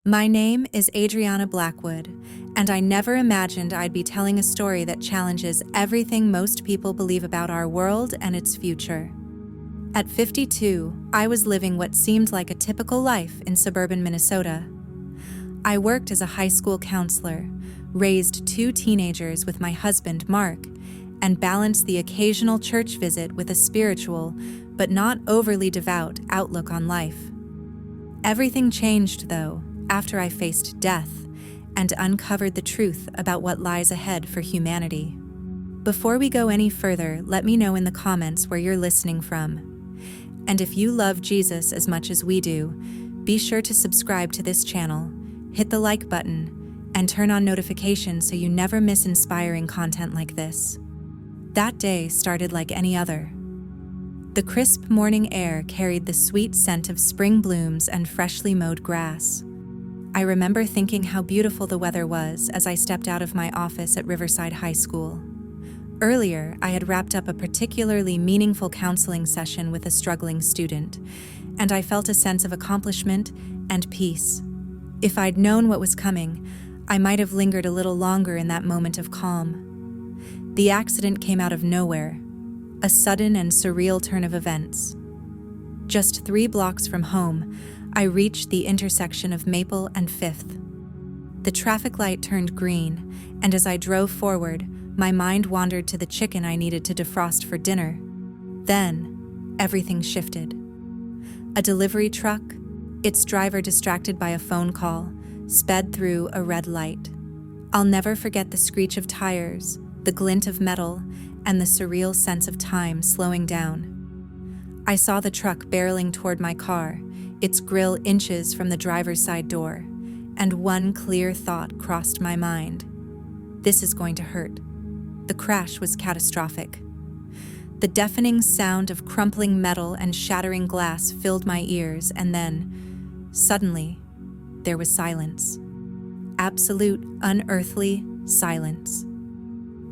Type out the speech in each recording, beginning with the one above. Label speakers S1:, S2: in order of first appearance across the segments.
S1: My name is Adriana Blackwood, and I never imagined I'd be telling a story that challenges everything most people believe about our world and its future. At 52, I was living what seemed like a typical life in suburban Minnesota. I worked as a high school counselor, raised 2 teenagers with my husband, Mark, and balanced the occasional church visit with a spiritual, but not overly devout, outlook on life. Everything changed, though, after I faced death and uncovered the truth about what lies ahead for humanity. Before we go any further, let me know in the comments where you're listening from. And if you love Jesus as much as we do, be sure to subscribe to this channel, hit the like button, and turn on notifications so you never miss inspiring content like this. That day started like any other. The crisp morning air carried the sweet scent of spring blooms and freshly mowed grass. I remember thinking how beautiful the weather was as I stepped out of my office at Riverside High School. Earlier, I had wrapped up a particularly meaningful counseling session with a struggling student, and I felt a sense of accomplishment and peace. If I'd known what was coming, I might have lingered a little longer in that moment of calm. The accident came out of nowhere, a sudden and surreal turn of events. Just 3 blocks from home, I reached the intersection of Maple and 5th. The traffic light turned green, and as I drove forward, my mind wandered to the chicken I needed to defrost for dinner. Then, everything shifted. A delivery truck, its driver distracted by a phone call, sped through a red light. I'll never forget the screech of tires, the glint of metal, and the surreal sense of time slowing down. I saw the truck barreling toward my car, its grille inches from the driver's side door, and one clear thought crossed my mind. This is going to hurt. The crash was catastrophic. The deafening sound of crumpling metal and shattering glass filled my ears, and then, suddenly, there was silence. Absolute, unearthly silence.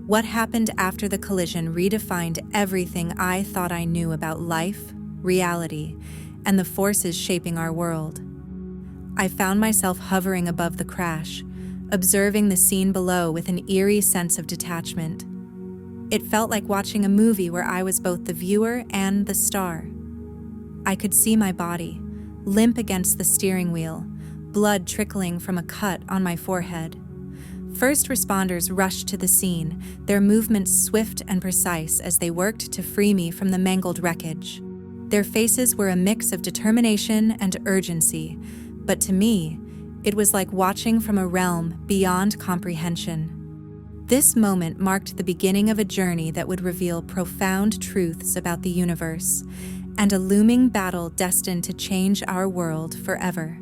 S1: What happened after the collision redefined everything I thought I knew about life, reality, and the forces shaping our world. I found myself hovering above the crash, observing the scene below with an eerie sense of detachment. It felt like watching a movie where I was both the viewer and the star. I could see my body, limp against the steering wheel, blood trickling from a cut on my forehead. First responders rushed to the scene, their movements swift and precise as they worked to free me from the mangled wreckage. Their faces were a mix of determination and urgency, but to me, it was like watching from a realm beyond comprehension. This moment marked the beginning of a journey that would reveal profound truths about the universe and a looming battle destined to change our world forever.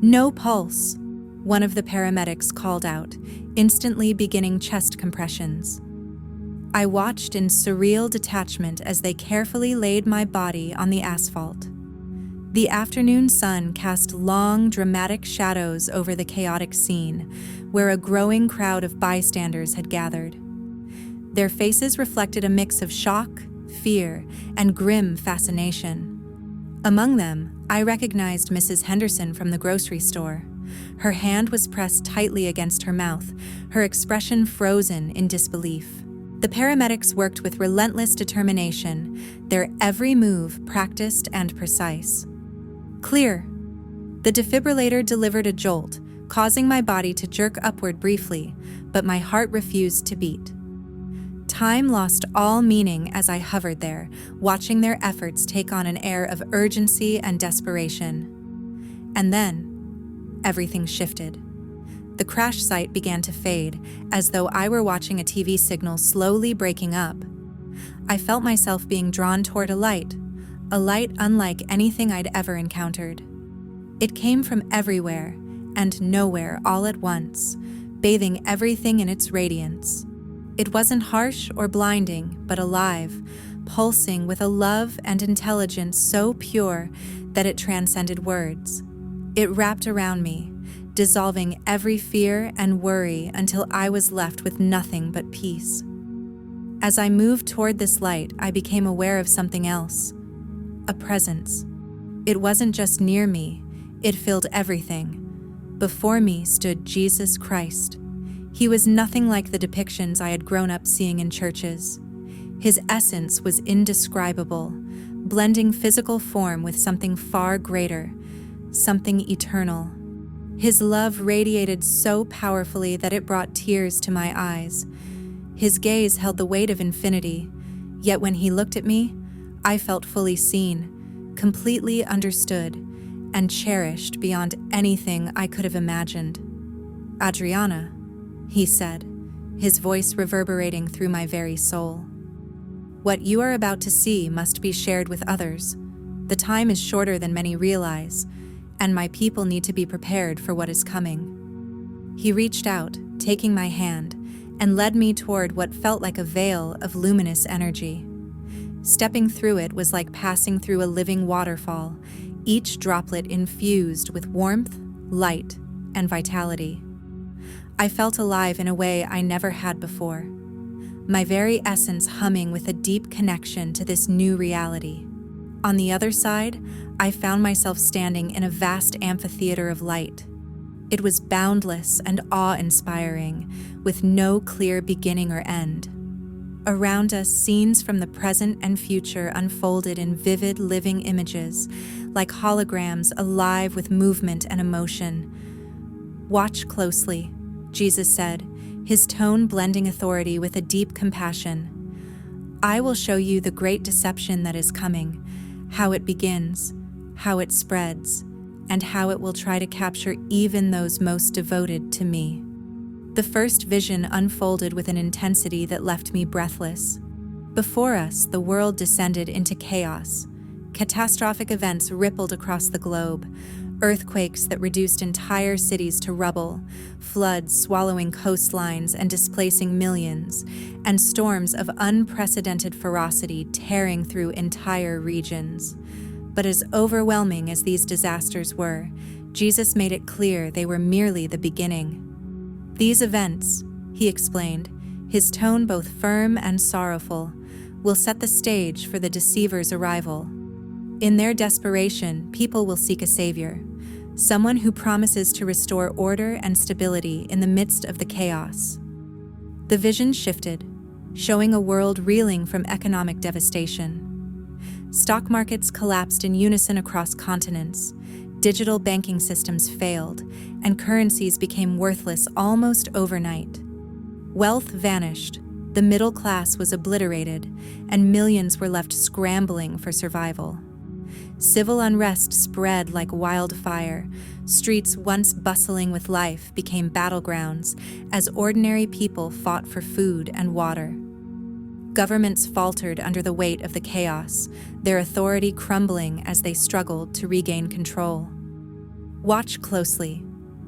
S1: "No pulse," one of the paramedics called out, instantly beginning chest compressions. I watched in surreal detachment as they carefully laid my body on the asphalt. The afternoon sun cast long, dramatic shadows over the chaotic scene, where a growing crowd of bystanders had gathered. Their faces reflected a mix of shock, fear, and grim fascination. Among them, I recognized Mrs. Henderson from the grocery store. Her hand was pressed tightly against her mouth, her expression frozen in disbelief. The paramedics worked with relentless determination, their every move practiced and precise. Clear. The defibrillator delivered a jolt, causing my body to jerk upward briefly, but my heart refused to beat. Time lost all meaning as I hovered there, watching their efforts take on an air of urgency and desperation. And then, everything shifted. The crash site began to fade, as though I were watching a TV signal slowly breaking up. I felt myself being drawn toward a light unlike anything I'd ever encountered. It came from everywhere and nowhere all at once, bathing everything in its radiance. It wasn't harsh or blinding, but alive, pulsing with a love and intelligence so pure that it transcended words. It wrapped around me, dissolving every fear and worry until I was left with nothing but peace. As I moved toward this light, I became aware of something else, a presence. It wasn't just near me, it filled everything, Before me stood Jesus Christ. He was nothing like the depictions I had grown up seeing in churches. His essence was indescribable, blending physical form with something far greater, something eternal. His love radiated so powerfully that it brought tears to my eyes. His gaze held the weight of infinity, yet when he looked at me, I felt fully seen, completely understood, and cherished beyond anything I could have imagined. "Adriana," he said, his voice reverberating through my very soul. "What you are about to see must be shared with others. The time is shorter than many realize, and my people need to be prepared for what is coming." He reached out, taking my hand, and led me toward what felt like a veil of luminous energy. Stepping through it was like passing through a living waterfall, each droplet infused with warmth, light, and vitality. I felt alive in a way I never had before, my very essence humming with a deep connection to this new reality. On the other side, I found myself standing in a vast amphitheater of light. It was boundless and awe-inspiring, with no clear beginning or end. Around us, scenes from the present and future unfolded in vivid, living images, like holograms alive with movement and emotion. "Watch closely," Jesus said, his tone blending authority with a deep compassion. "I will show you the great deception that is coming, how it begins, how it spreads, and how it will try to capture even those most devoted to me." The first vision unfolded with an intensity that left me breathless. Before us, the world descended into chaos. Catastrophic events rippled across the globe, earthquakes that reduced entire cities to rubble, floods swallowing coastlines and displacing millions, and storms of unprecedented ferocity tearing through entire regions. But as overwhelming as these disasters were, Jesus made it clear they were merely the beginning. "These events," he explained, his tone both firm and sorrowful, "will set the stage for the deceiver's arrival. In their desperation, people will seek a savior, someone who promises to restore order and stability in the midst of the chaos." The vision shifted, showing a world reeling from economic devastation. Stock markets collapsed in unison across continents, digital banking systems failed, and currencies became worthless almost overnight. Wealth vanished, the middle class was obliterated, and millions were left scrambling for survival. Civil unrest spread like wildfire. Streets once bustling with life became battlegrounds as ordinary people fought for food and water. Governments faltered under the weight of the chaos, their authority crumbling as they struggled to regain control. "Watch closely,"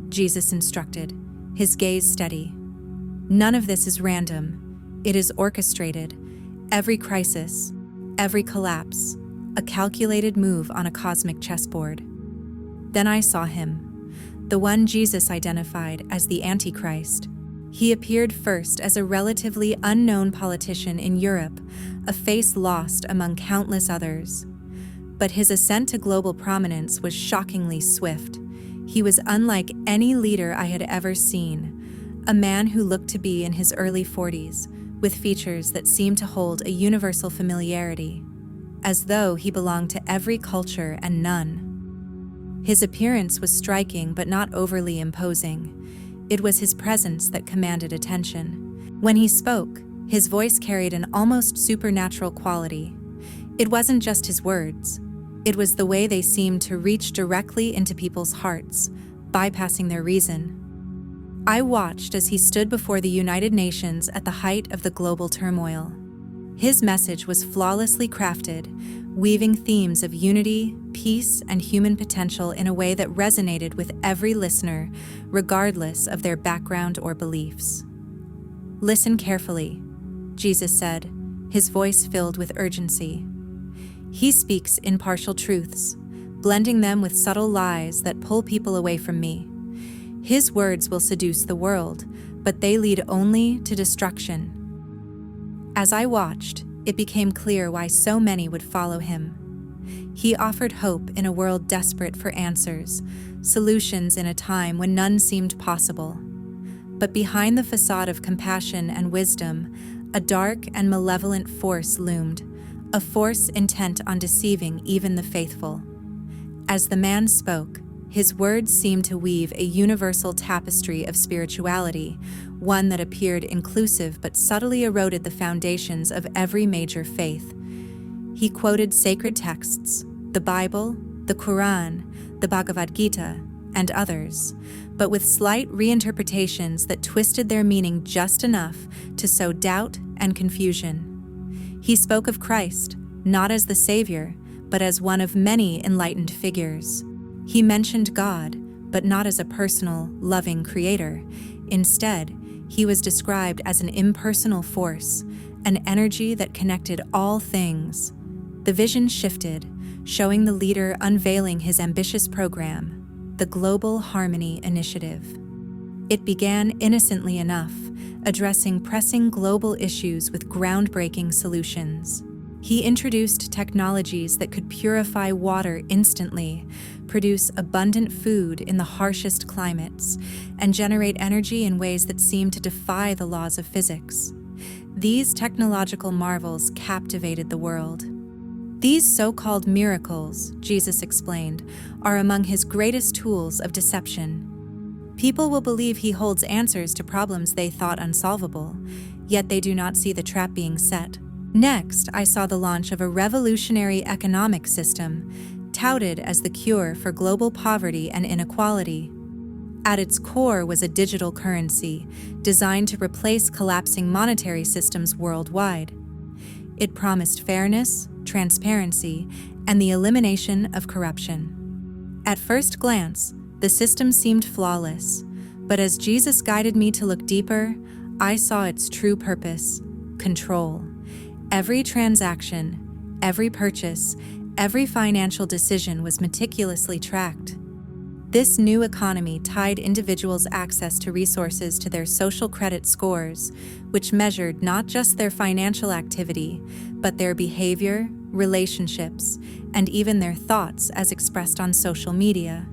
S1: Jesus instructed, his gaze steady. "None of this is random. It is orchestrated. Every crisis, every collapse, a calculated move on a cosmic chessboard." Then I saw him, the one Jesus identified as the Antichrist. He appeared first as a relatively unknown politician in Europe, a face lost among countless others. But his ascent to global prominence was shockingly swift. He was unlike any leader I had ever seen, a man who looked to be in his early 40s, with features that seemed to hold a universal familiarity, as though he belonged to every culture and none. His appearance was striking but not overly imposing. It was his presence that commanded attention. When he spoke, his voice carried an almost supernatural quality. It wasn't just his words. It was the way they seemed to reach directly into people's hearts, bypassing their reason. I watched as he stood before the United Nations at the height of the global turmoil. His message was flawlessly crafted, weaving themes of unity, peace, and human potential in a way that resonated with every listener, regardless of their background or beliefs. "Listen carefully," Jesus said, his voice filled with urgency. "He speaks impartial truths, blending them with subtle lies that pull people away from me. His words will seduce the world, but they lead only to destruction." As I watched, it became clear why so many would follow him. He offered hope in a world desperate for answers, solutions in a time when none seemed possible. But behind the facade of compassion and wisdom, a dark and malevolent force loomed, a force intent on deceiving even the faithful. As the man spoke, his words seemed to weave a universal tapestry of spirituality, one that appeared inclusive but subtly eroded the foundations of every major faith. He quoted sacred texts, the Bible, the Quran, the Bhagavad Gita, and others, but with slight reinterpretations that twisted their meaning just enough to sow doubt and confusion. He spoke of Christ, not as the Savior, but as one of many enlightened figures. He mentioned God, but not as a personal, loving creator. Instead, he was described as an impersonal force, an energy that connected all things. The vision shifted, showing the leader unveiling his ambitious program, the Global Harmony Initiative. It began innocently enough, addressing pressing global issues with groundbreaking solutions. He introduced technologies that could purify water instantly, produce abundant food in the harshest climates, and generate energy in ways that seemed to defy the laws of physics. These technological marvels captivated the world. These so-called miracles, Jesus explained, are among his greatest tools of deception. People will believe he holds answers to problems they thought unsolvable, yet they do not see the trap being set. Next, I saw the launch of a revolutionary economic system, touted as the cure for global poverty and inequality. At its core was a digital currency, designed to replace collapsing monetary systems worldwide. It promised fairness, transparency, and the elimination of corruption. At first glance, the system seemed flawless, but as Jesus guided me to look deeper, I saw its true purpose: control. Every transaction, every purchase, every financial decision was meticulously tracked. This new economy tied individuals' access to resources to their social credit scores, which measured not just their financial activity, but their behavior, relationships, and even their thoughts as expressed on social media.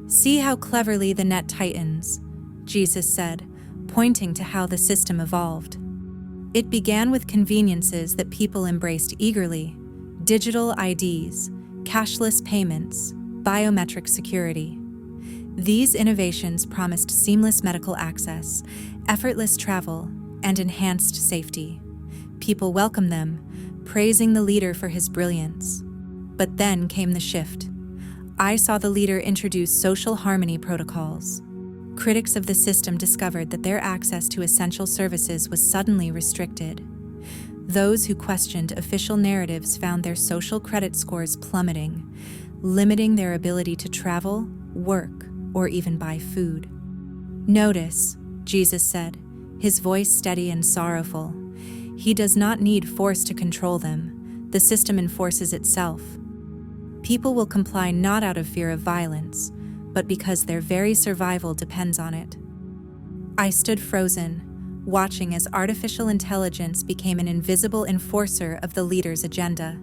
S1: "See how cleverly the net tightens," Jesus said, pointing to how the system evolved. It began with conveniences that people embraced eagerly: digital IDs, cashless payments, biometric security. These innovations promised seamless medical access, effortless travel, and enhanced safety. People welcomed them, praising the leader for his brilliance. But then came the shift. I saw the leader introduce social harmony protocols. Critics of the system discovered that their access to essential services was suddenly restricted. Those who questioned official narratives found their social credit scores plummeting, limiting their ability to travel, work, or even buy food. "Notice," Jesus said, his voice steady and sorrowful, "he does not need force to control them. The system enforces itself. People will comply not out of fear of violence, but because their very survival depends on it." I stood frozen, watching as artificial intelligence became an invisible enforcer of the leader's agenda.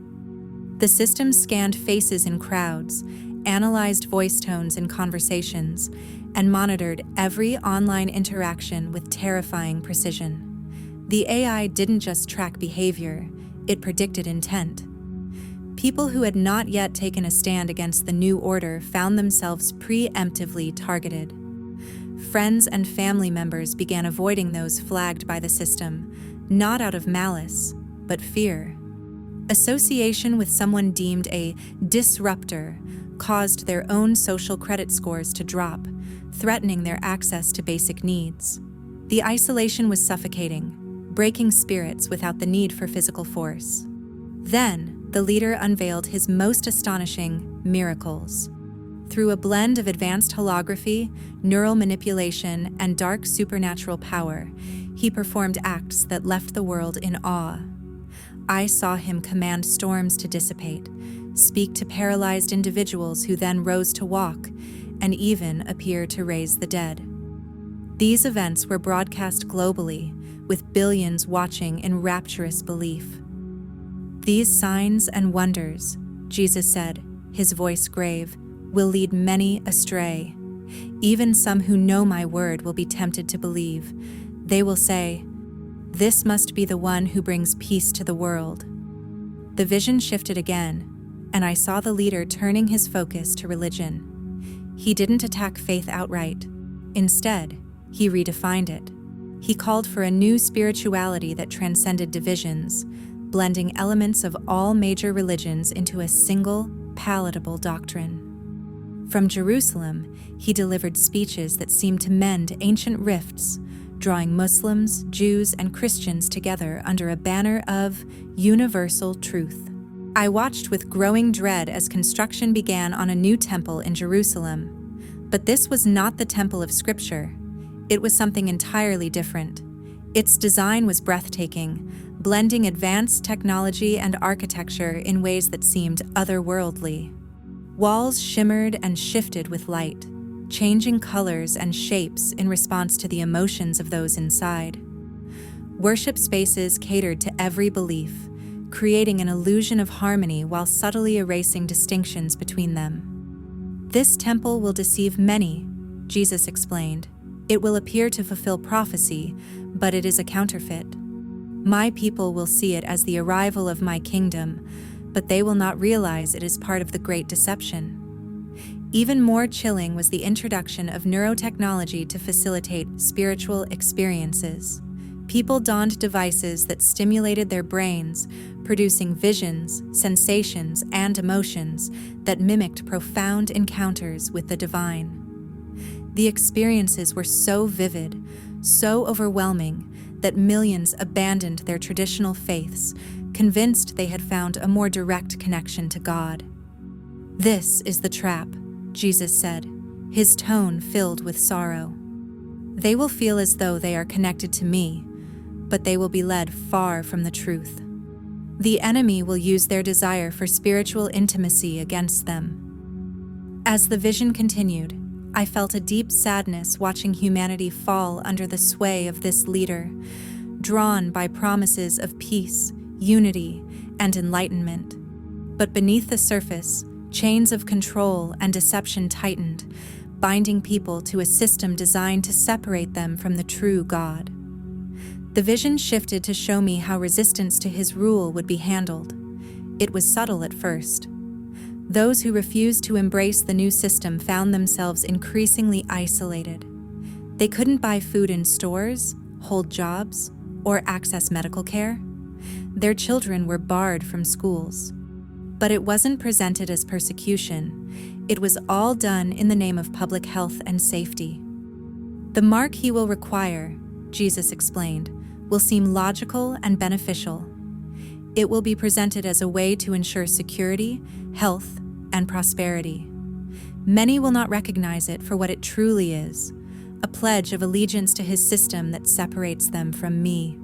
S1: The system scanned faces in crowds, analyzed voice tones in conversations, and monitored every online interaction with terrifying precision. The AI didn't just track behavior, it predicted intent. People who had not yet taken a stand against the new order found themselves preemptively targeted. Friends and family members began avoiding those flagged by the system, not out of malice, but fear. Association with someone deemed a disruptor caused their own social credit scores to drop, threatening their access to basic needs. The isolation was suffocating, breaking spirits without the need for physical force. Then, the leader unveiled his most astonishing miracles. Through a blend of advanced holography, neural manipulation, and dark supernatural power, he performed acts that left the world in awe. I saw him command storms to dissipate, speak to paralyzed individuals who then rose to walk, and even appear to raise the dead. These events were broadcast globally, with billions watching in rapturous belief. These signs and wonders, Jesus said, his voice grave, will lead many astray. Even some who know my word will be tempted to believe. They will say, 'This must be the one who brings peace to the world.'" The vision shifted again, and I saw the leader turning his focus to religion. He didn't attack faith outright. Instead, he redefined it. He called for a new spirituality that transcended divisions, blending elements of all major religions into a single, palatable doctrine. From Jerusalem, he delivered speeches that seemed to mend ancient rifts, drawing Muslims, Jews, and Christians together under a banner of universal truth. I watched with growing dread as construction began on a new temple in Jerusalem. But this was not the temple of Scripture. It was something entirely different. Its design was breathtaking, blending advanced technology and architecture in ways that seemed otherworldly. Walls shimmered and shifted with light, changing colors and shapes in response to the emotions of those inside. Worship spaces catered to every belief, creating an illusion of harmony while subtly erasing distinctions between them. "This temple will deceive many," Jesus explained. "It will appear to fulfill prophecy, but it is a counterfeit. My people will see it as the arrival of my kingdom, but they will not realize it is part of the great deception." Even more chilling was the introduction of neurotechnology to facilitate spiritual experiences. People donned devices that stimulated their brains, producing visions, sensations, and emotions that mimicked profound encounters with the divine. The experiences were so vivid, so overwhelming, that millions abandoned their traditional faiths, convinced they had found a more direct connection to God. "This is the trap," Jesus said, his tone filled with sorrow. "They will feel as though they are connected to me, but they will be led far from the truth. The enemy will use their desire for spiritual intimacy against them." As the vision continued, I felt a deep sadness watching humanity fall under the sway of this leader, drawn by promises of peace, unity, and enlightenment. But beneath the surface, chains of control and deception tightened, binding people to a system designed to separate them from the true God. The vision shifted to show me how resistance to his rule would be handled. It was subtle at first. Those who refused to embrace the new system found themselves increasingly isolated. They couldn't buy food in stores, hold jobs, or access medical care. Their children were barred from schools. But it wasn't presented as persecution. It was all done in the name of public health and safety. "The mark he will require," Jesus explained, "will seem logical and beneficial. It will be presented as a way to ensure security, health, and prosperity. Many will not recognize it for what it truly is, a pledge of allegiance to his system that separates them from me."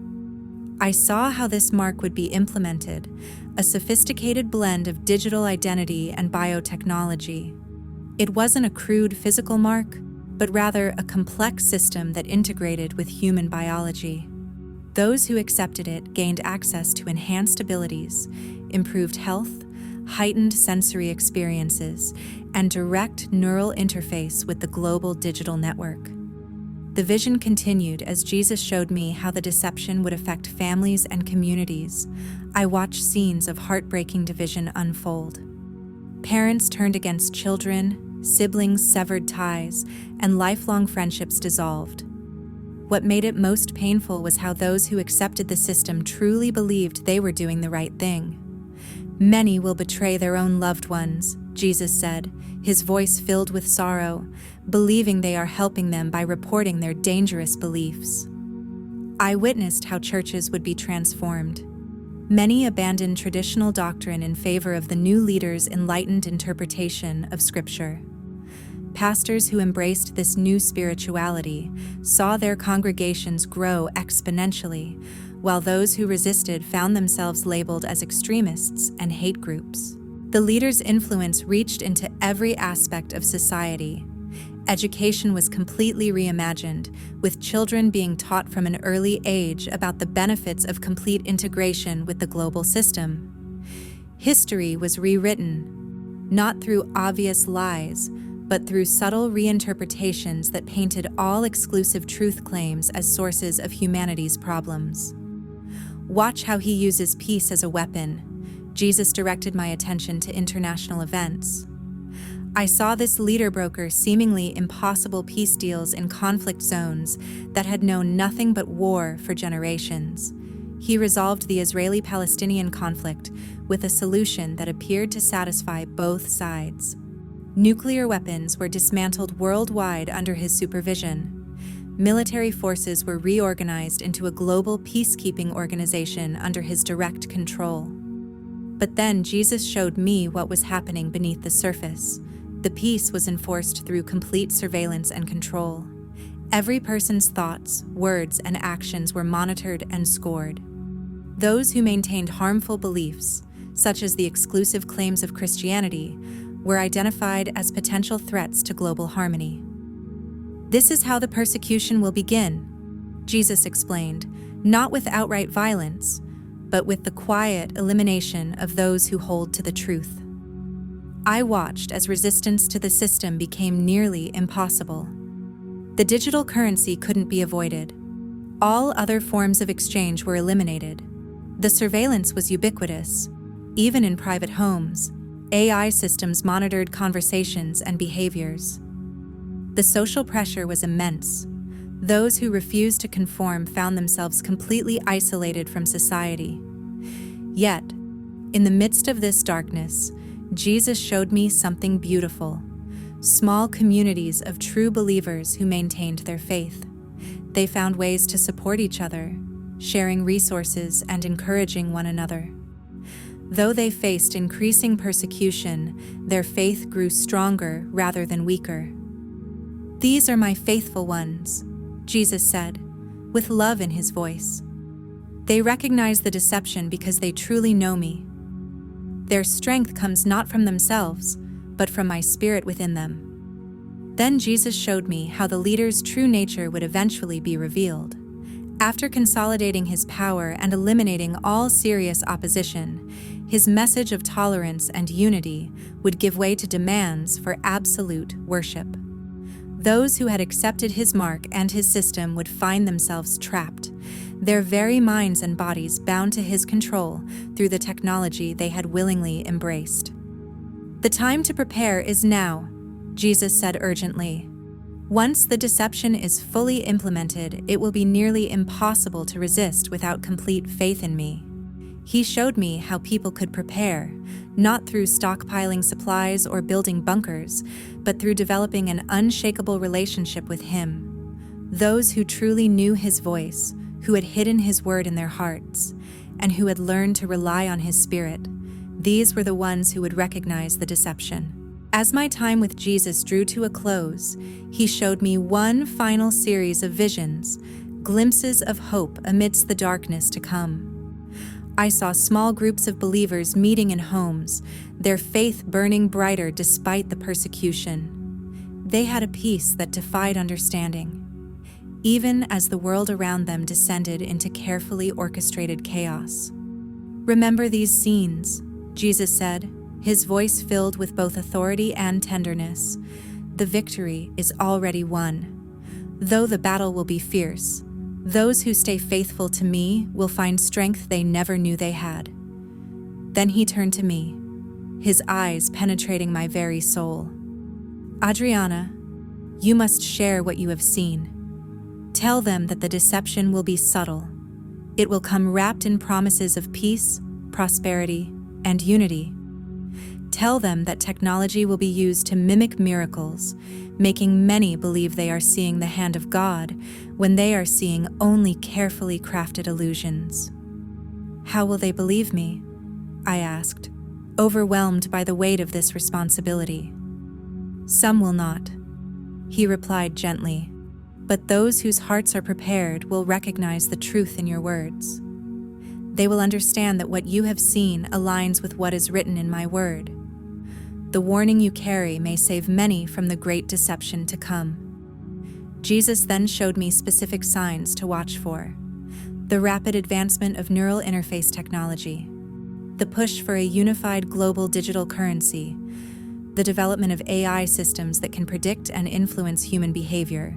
S1: I saw how this mark would be implemented, a sophisticated blend of digital identity and biotechnology. It wasn't a crude physical mark, but rather a complex system that integrated with human biology. Those who accepted it gained access to enhanced abilities, improved health, heightened sensory experiences, and direct neural interface with the global digital network. The vision continued as Jesus showed me how the deception would affect families and communities. I watched scenes of heartbreaking division unfold. Parents turned against children, siblings severed ties, and lifelong friendships dissolved. What made it most painful was how those who accepted the system truly believed they were doing the right thing. "Many will betray their own loved ones," Jesus said, his voice filled with sorrow, believing they are helping them by reporting their dangerous beliefs. I witnessed how churches would be transformed. Many abandoned traditional doctrine in favor of the new leader's enlightened interpretation of Scripture. Pastors who embraced this new spirituality saw their congregations grow exponentially, while those who resisted found themselves labeled as extremists and hate groups. The leader's influence reached into every aspect of society. Education was completely reimagined, with children being taught from an early age about the benefits of complete integration with the global system. History was rewritten, not through obvious lies, but through subtle reinterpretations that painted all exclusive truth claims as sources of humanity's problems. Watch how he uses peace as a weapon. Jesus directed my attention to international events. I saw this leader broker seemingly impossible peace deals in conflict zones that had known nothing but war for generations. He resolved the Israeli-Palestinian conflict with a solution that appeared to satisfy both sides. Nuclear weapons were dismantled worldwide under his supervision. Military forces were reorganized into a global peacekeeping organization under his direct control. But then Jesus showed me what was happening beneath the surface. The peace was enforced through complete surveillance and control. Every person's thoughts, words, and actions were monitored and scored. Those who maintained harmful beliefs, such as the exclusive claims of Christianity, were identified as potential threats to global harmony. This is how the persecution will begin, Jesus explained, not with outright violence, but with the quiet elimination of those who hold to the truth. I watched as resistance to the system became nearly impossible. The digital currency couldn't be avoided. All other forms of exchange were eliminated. The surveillance was ubiquitous. Even in private homes, AI systems monitored conversations and behaviors. The social pressure was immense. Those who refused to conform found themselves completely isolated from society. Yet, in the midst of this darkness, Jesus showed me something beautiful. Small communities of true believers who maintained their faith. They found ways to support each other, sharing resources and encouraging one another. Though they faced increasing persecution, their faith grew stronger rather than weaker. "These are my faithful ones," Jesus said, with love in his voice. "They recognize the deception because they truly know me. Their strength comes not from themselves, but from my spirit within them." Then Jesus showed me how the leader's true nature would eventually be revealed. After consolidating his power and eliminating all serious opposition, his message of tolerance and unity would give way to demands for absolute worship. Those who had accepted his mark and his system would find themselves trapped, their very minds and bodies bound to his control through the technology they had willingly embraced. "The time to prepare is now," Jesus said urgently. "Once the deception is fully implemented, it will be nearly impossible to resist without complete faith in me." He showed me how people could prepare, not through stockpiling supplies or building bunkers, but through developing an unshakable relationship with him. Those who truly knew his voice, who had hidden his word in their hearts, and who had learned to rely on his spirit, these were the ones who would recognize the deception. As my time with Jesus drew to a close, he showed me one final series of visions, glimpses of hope amidst the darkness to come. I saw small groups of believers meeting in homes, their faith burning brighter despite the persecution. They had a peace that defied understanding, even as the world around them descended into carefully orchestrated chaos. "Remember these scenes," Jesus said, his voice filled with both authority and tenderness. "The victory is already won. Though the battle will be fierce, those who stay faithful to me will find strength they never knew they had." Then he turned to me, his eyes penetrating my very soul. "Adriana, you must share what you have seen. Tell them that the deception will be subtle. It will come wrapped in promises of peace, prosperity, and unity. Tell them that technology will be used to mimic miracles, making many believe they are seeing the hand of God when they are seeing only carefully crafted illusions." "How will they believe me?" I asked, overwhelmed by the weight of this responsibility. "Some will not," he replied gently, "but those whose hearts are prepared will recognize the truth in your words. They will understand that what you have seen aligns with what is written in my word. The warning you carry may save many from the great deception to come." Jesus then showed me specific signs to watch for. The rapid advancement of neural interface technology, the push for a unified global digital currency, the development of AI systems that can predict and influence human behavior,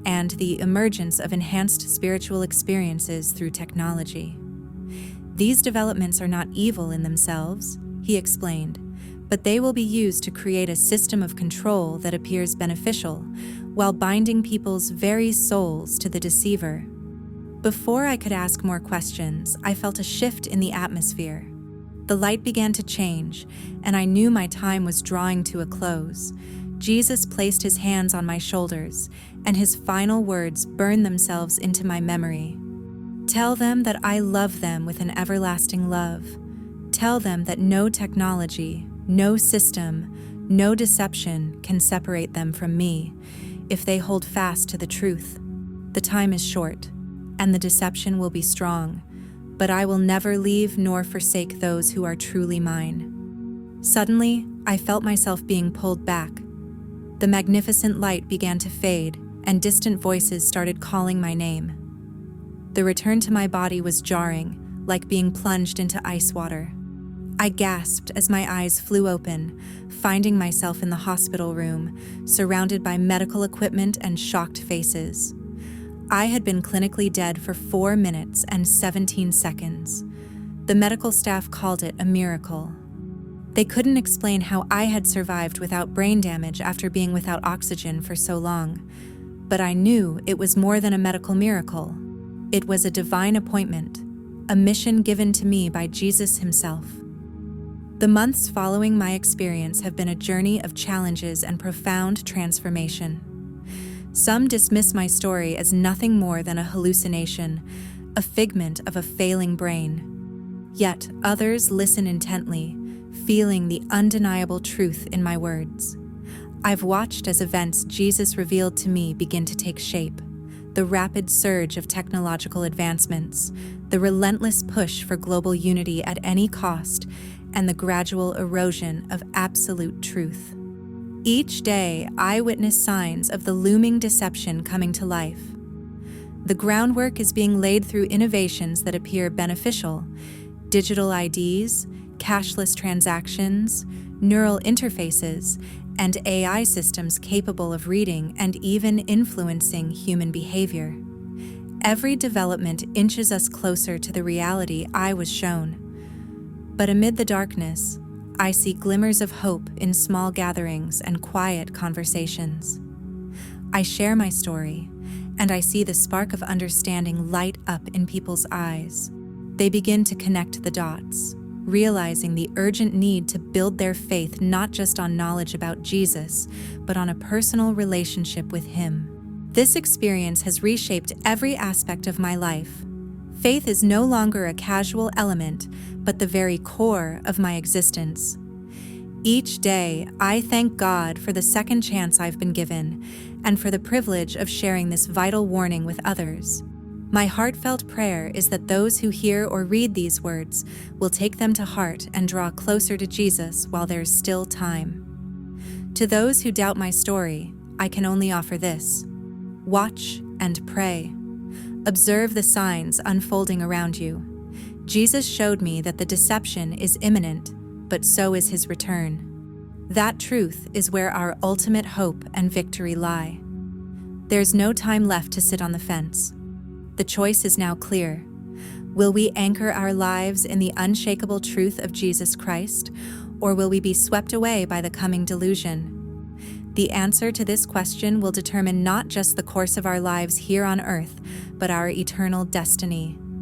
S1: and the emergence of enhanced spiritual experiences through technology. These developments are not evil in themselves, he explained, but they will be used to create a system of control that appears beneficial while binding people's very souls to the deceiver. Before I could ask more questions, I felt a shift in the atmosphere. The light began to change, and I knew my time was drawing to a close. Jesus placed his hands on my shoulders, and his final words burned themselves into my memory. Tell them that I love them with an everlasting love. Tell them that no technology, no system, no deception can separate them from me if they hold fast to the truth. The time is short, and the deception will be strong, but I will never leave nor forsake those who are truly mine. Suddenly, I felt myself being pulled back. The magnificent light began to fade, and distant voices started calling my name. The return to my body was jarring, like being plunged into ice water. I gasped as my eyes flew open, finding myself in the hospital room, surrounded by medical equipment and shocked faces. I had been clinically dead for 4 minutes and 17 seconds. The medical staff called it a miracle. They couldn't explain how I had survived without brain damage after being without oxygen for so long. But I knew it was more than a medical miracle. It was a divine appointment, a mission given to me by Jesus himself. The months following my experience have been a journey of challenges and profound transformation. Some dismiss my story as nothing more than a hallucination, a figment of a failing brain. Yet others listen intently, feeling the undeniable truth in my words. I've watched as events Jesus revealed to me begin to take shape. The rapid surge of technological advancements, the relentless push for global unity at any cost, and the gradual erosion of absolute truth. Each day, I witness signs of the looming deception coming to life. The groundwork is being laid through innovations that appear beneficial: digital IDs, cashless transactions, neural interfaces, and AI systems capable of reading and even influencing human behavior. Every development inches us closer to the reality I was shown. But amid the darkness, I see glimmers of hope in small gatherings and quiet conversations. I share my story, and I see the spark of understanding light up in people's eyes. They begin to connect the dots, realizing the urgent need to build their faith not just on knowledge about Jesus, but on a personal relationship with him. This experience has reshaped every aspect of my life. Faith is no longer a casual element, but the very core of my existence. Each day, I thank God for the second chance I've been given, and for the privilege of sharing this vital warning with others. My heartfelt prayer is that those who hear or read these words will take them to heart and draw closer to Jesus while there's still time. To those who doubt my story, I can only offer this: watch and pray. Observe the signs unfolding around you. Jesus showed me that the deception is imminent, but so is his return. That truth is where our ultimate hope and victory lie. There's no time left to sit on the fence. The choice is now clear. Will we anchor our lives in the unshakable truth of Jesus Christ, or will we be swept away by the coming delusion? The answer to this question will determine not just the course of our lives here on earth, but our eternal destiny.